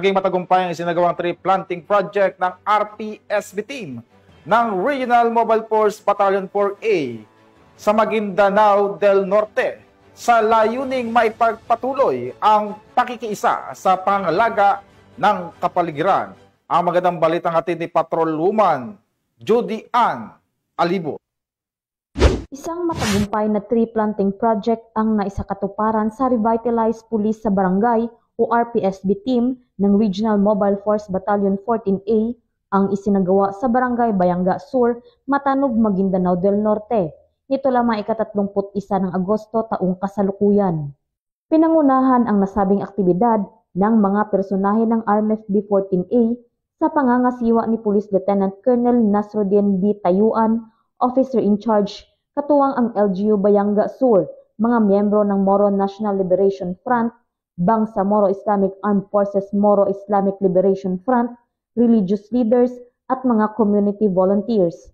Naging matagumpay ang isinagawang tree planting project ng RPSB team ng Regional Mobile Force Battalion 4A sa Maguindanao del Norte sa layuning maipagpatuloy ang pakikiisa sa pangalaga ng kapaligiran. Ang magandang balitang hatid ni Patrolwoman Judy Ann Alibo. Isang matagumpay na tree planting project ang naisakatuparan sa Revitalized Police sa Barangay o RPSB team ng Regional Mobile Force Battalion 14A ang isinagawa sa Barangay Bayanga Sur, Matanog, Maguindanao del Norte. Nito lamang ika-31 ng Agosto taong kasalukuyan. Pinangunahan ang nasabing aktibidad ng mga personahe ng RMFB 14A sa pangangasiwa ni Police Lieutenant Colonel Nasruddin B. Tayuan, Officer in Charge, katuwang ang LGU Bayanga Sur, mga miyembro ng Moro National Liberation Front, Bangsamoro Islamic Armed Forces Moro Islamic Liberation Front, religious leaders at mga community volunteers.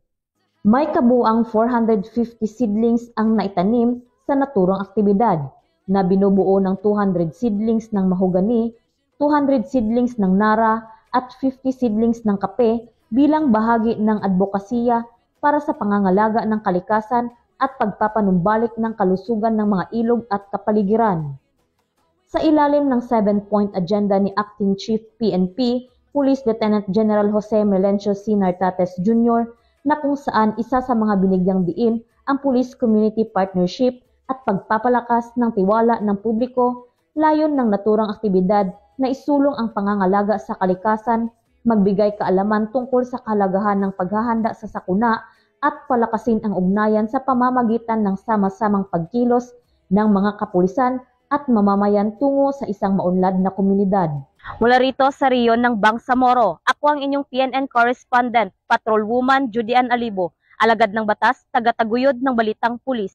May kabuang 450 seedlings ang naitanim sa naturang aktibidad na binubuo ng 200 seedlings ng mahogani, 200 seedlings ng nara at 50 seedlings ng kape bilang bahagi ng advokasya para sa pangangalaga ng kalikasan at pagpapanumbalik ng kalusugan ng mga ilog at kapaligiran. Sa ilalim ng 7-point agenda ni Acting Chief PNP, Police Lieutenant General Jose Melencio C. Nartates Jr., na kung saan isa sa mga binigyang diin ang Police-Community Partnership at pagpapalakas ng tiwala ng publiko, layon ng naturang aktibidad na isulong ang pangangalaga sa kalikasan, magbigay kaalaman tungkol sa kahalagahan ng paghahanda sa sakuna at palakasin ang ugnayan sa pamamagitan ng sama-samang pagkilos ng mga kapulisan at mamamayan tungo sa isang maunlad na komunidad. Mula rito sa riyon ng Bangsamoro, ako ang inyong PNN correspondent, Patrolwoman Judy Ann Alibo, alagad ng batas, taga-taguyod ng Balitang Pulis.